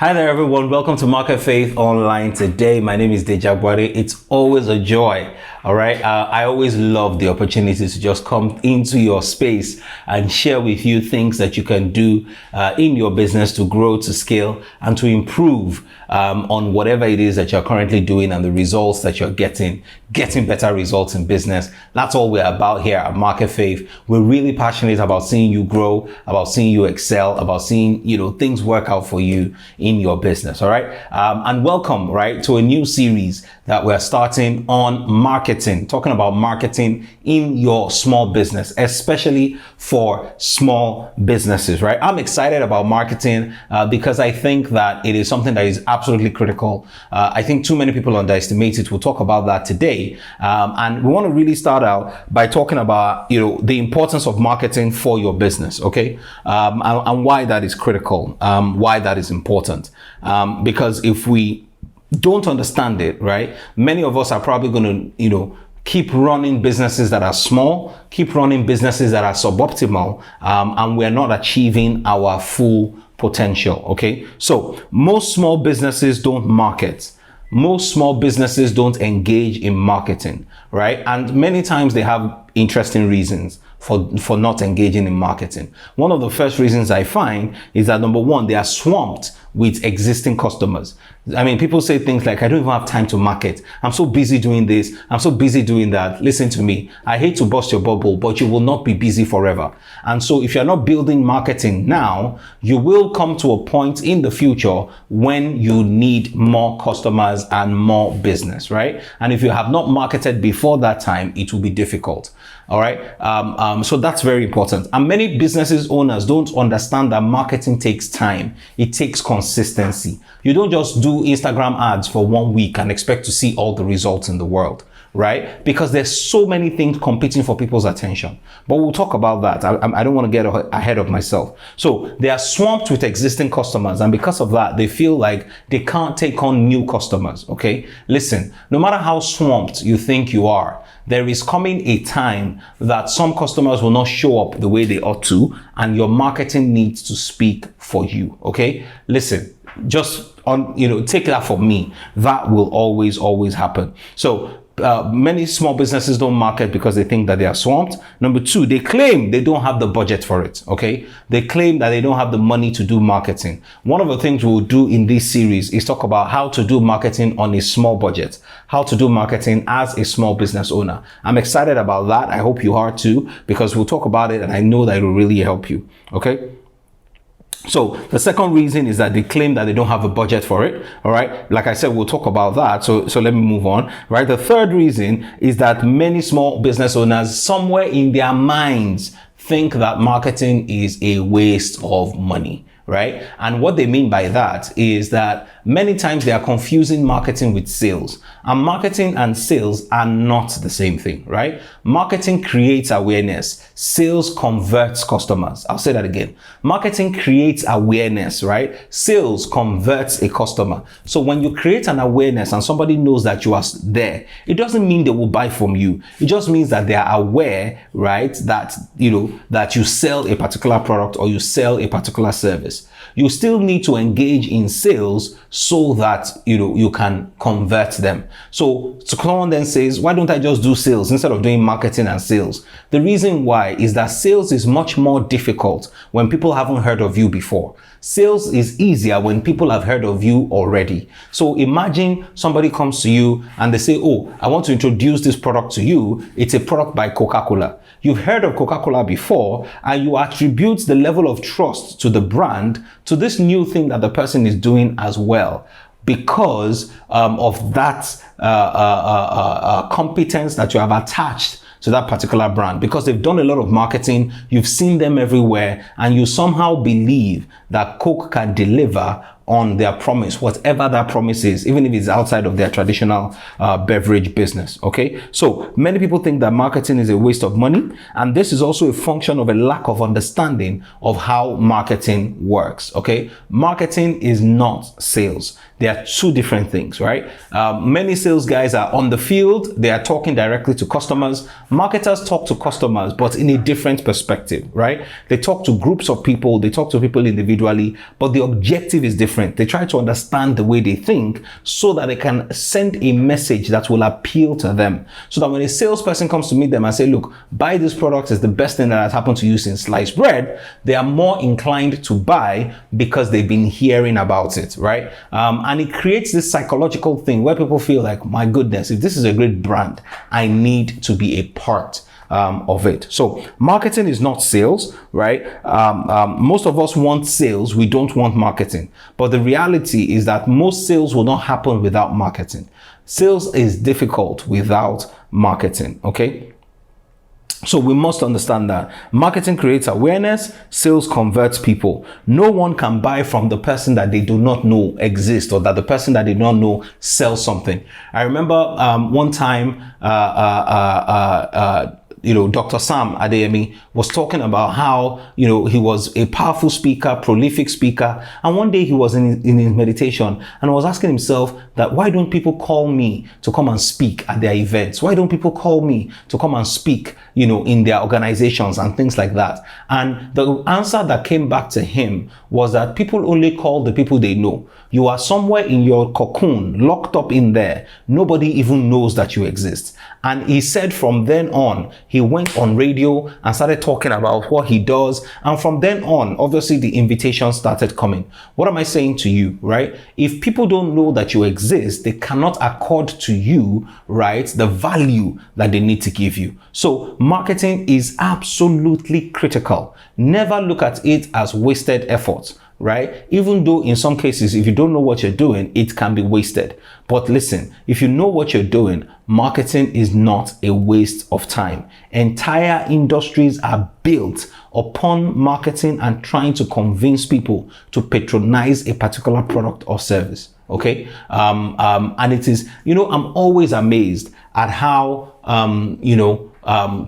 Hi there, everyone. Welcome to MarketFaith.Online. Today, my name is Deji Agboade. It's always a joy. All right. I always love the opportunity to just come into your space and share with you things that you can do in your business to grow, to scale, and to improve on whatever it is that you're currently doing and the results that you're getting better results in business. That's all we're about here at Market Faith. We're really passionate about seeing you grow, about seeing you excel, about seeing, things work out for you in your business. All right. And welcome, right, to a new series that we're starting on marketing, talking about marketing in your small business, especially for small businesses, right? I'm excited about marketing because I think that it is something that is absolutely critical. I think too many people underestimate it. We'll talk about that today. And we want to really start out by talking about, the importance of marketing for your business, okay? And why that is critical, why that is important. Because if we don't understand it, right, many of us are probably going to, keep running businesses that are small, keep running businesses that are suboptimal, and we're not achieving our full potential, okay? So most small businesses don't market. Most small businesses don't engage in marketing, right? And many times they have interesting reasons for not engaging in marketing. One of the first reasons I find is that, number one, they are swamped with existing customers. I mean, people say things like, I don't even have time to market. I'm so busy doing this. I'm so busy doing that. Listen to me. I hate to burst your bubble, but you will not be busy forever. And so if you're not building marketing now, you will come to a point in the future when you need more customers and more business, right? And if you have not marketed before that time, it will be difficult. All right. So that's very important. And many businesses owners don't understand that marketing takes time. It takes consistency. You don't just do Instagram ads for 1 week and expect to see all the results in the world, right? Because there's so many things competing for people's attention. But we'll talk about that. I don't want to get ahead of myself. So they are swamped with existing customers. And because of that, they feel like they can't take on new customers. Okay. Listen, no matter how swamped you think you are, there is coming a time that some customers will not show up the way they ought to, and your marketing needs to speak for you. Okay. Listen, just take that from me. That will always happen. So many small businesses don't market because they think that they are swamped. Number two, they claim they don't have the budget for it. Okay. They claim that they don't have the money to do marketing. One of the things we'll do in this series is talk about how to do marketing on a small budget, how to do marketing as a small business owner. I'm excited about that. I hope you are too, because we'll talk about it and I know that it will really help you. Okay. So the second reason is that they claim that they don't have a budget for it. All right. Like I said, we'll talk about that. So let me move on. Right. The third reason is that many small business owners somewhere in their minds think that marketing is a waste of money. Right. And what they mean by that is that many times they are confusing marketing with sales, and marketing and sales are not the same thing, right? Marketing creates awareness. Sales converts customers. I'll say that again. Marketing creates awareness, right? Sales converts a customer. So when you create an awareness and somebody knows that you are there, it doesn't mean they will buy from you. It just means that they are aware, right? That, that you sell a particular product or you sell a particular service. You still need to engage in sales so that, you can convert them. So someone then says, why don't I just do sales instead of doing marketing and sales? The reason why is that sales is much more difficult when people haven't heard of you before. Sales is easier when people have heard of you already. So imagine somebody comes to you and they say, oh, I want to introduce this product to you. It's a product by Coca-Cola. You've heard of Coca-Cola before, and you attribute the level of trust to the brand to this new thing that the person is doing as well, because of that competence that you have attached to that particular brand, because they've done a lot of marketing, you've seen them everywhere, and you somehow believe that Coke can deliver on their promise, whatever that promise is, even if it's outside of their traditional beverage business. Okay. So many people think that marketing is a waste of money. And this is also a function of a lack of understanding of how marketing works. Okay. Marketing is not sales. They are two different things, right? Many sales guys are on the field. They are talking directly to customers. Marketers talk to customers, but in a different perspective, right? They talk to groups of people. They talk to people individually, but the objective is different. different. They try to understand the way they think so that they can send a message that will appeal to them. So that when a salesperson comes to meet them and say, look, buy this product, is the best thing that has happened to you since sliced bread, they are more inclined to buy because they've been hearing about it, right? And it creates this psychological thing where people feel like, my goodness, if this is a great brand, I need to be a part of it. So marketing is not sales, right? Most of us want sales. We don't want marketing. But the reality is that most sales will not happen without marketing. Sales is difficult without marketing, okay? So we must understand that marketing creates awareness, sales converts people. No one can buy from the person that they do not know exists, or that the person that they don't know sells something. I remember one time, Dr. Sam Adeyemi was talking about how, he was a powerful speaker, prolific speaker. And one day he was in his meditation and was asking himself that, why don't people call me to come and speak at their events? Why don't people call me to come and speak, in their organizations and things like that? And the answer that came back to him was that people only call the people they know. You are somewhere in your cocoon, locked up in there. Nobody even knows that you exist. And he said from then on, he went on radio and started talking about what he does. And from then on, obviously the invitations started coming. What am I saying to you, right? If people don't know that you exist, they cannot accord to you, right, the value that they need to give you. So marketing is absolutely critical. Never look at it as wasted effort, right? Even though in some cases, if you don't know what you're doing, it can be wasted. But listen, if you know what you're doing, marketing is not a waste of time. Entire industries are built upon marketing and trying to convince people to patronize a particular product or service. Okay. And it is, I'm always amazed at how,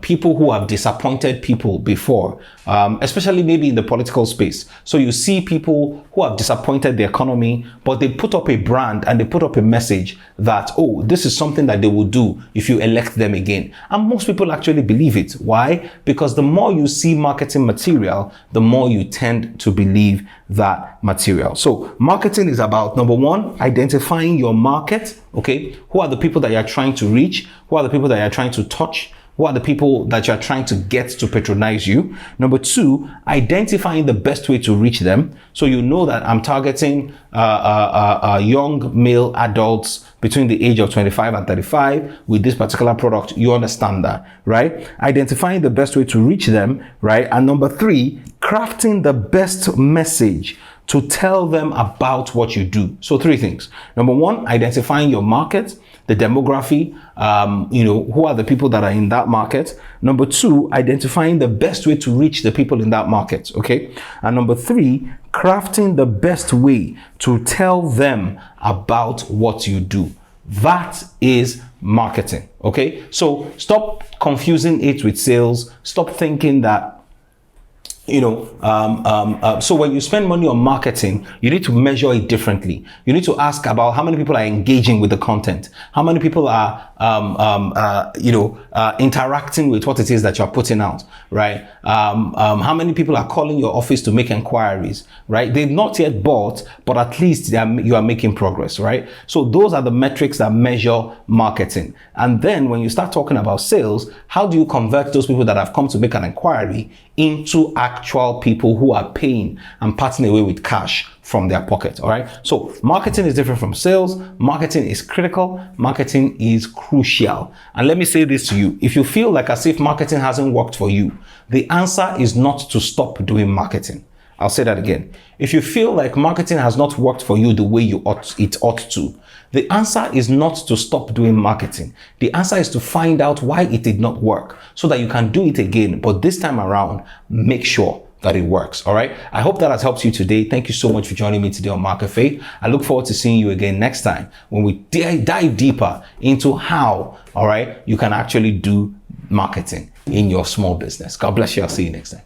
people who have disappointed people before, especially maybe in the political space. So you see people who have disappointed the economy, but they put up a brand and they put up a message that, oh, this is something that they will do if you elect them again. And most people actually believe it. Why? Because the more you see marketing material, the more you tend to believe that material. So marketing is about, number one, identifying your market. Okay. Who are the people that you're trying to reach? Who are the people that you're trying to touch? Who are the people that you're trying to get to patronize you? Number two, identifying the best way to reach them. So you know that I'm targeting young male adults between the age of 25 and 35 with this particular product. You understand that, right? Identifying the best way to reach them, right? And number three, crafting the best message to tell them about what you do. So three things. Number one, identifying your market, the demography, who are the people that are in that market. Number two, identifying the best way to reach the people in that market, okay? And number three, crafting the best way to tell them about what you do. That is marketing, okay? So stop confusing it with sales. Stop thinking that so when you spend money on marketing, you need to measure it differently. You need to ask about how many people are engaging with the content, how many people are interacting with what it is that you're putting out, right? How many people are calling your office to make inquiries, right? They've not yet bought, but at least you are making progress, right? So those are the metrics that measure marketing. And then when you start talking about sales, how do you convert those people that have come to make an inquiry into actual people who are paying and parting away with cash from their pocket? All right. So marketing is different from sales. Marketing is critical. Marketing is crucial. And let me say this to you. If you feel like as if marketing hasn't worked for you, the answer is not to stop doing marketing. I'll say that again. If you feel like marketing has not worked for you the way it ought to, the answer is not to stop doing marketing. The answer is to find out why it did not work so that you can do it again. But this time around, make sure that it works. All right. I hope that has helped you today. Thank you so much for joining me today on Market Faith. I look forward to seeing you again next time when we dive deeper into how, all right, you can actually do marketing in your small business. God bless you. I'll see you next time.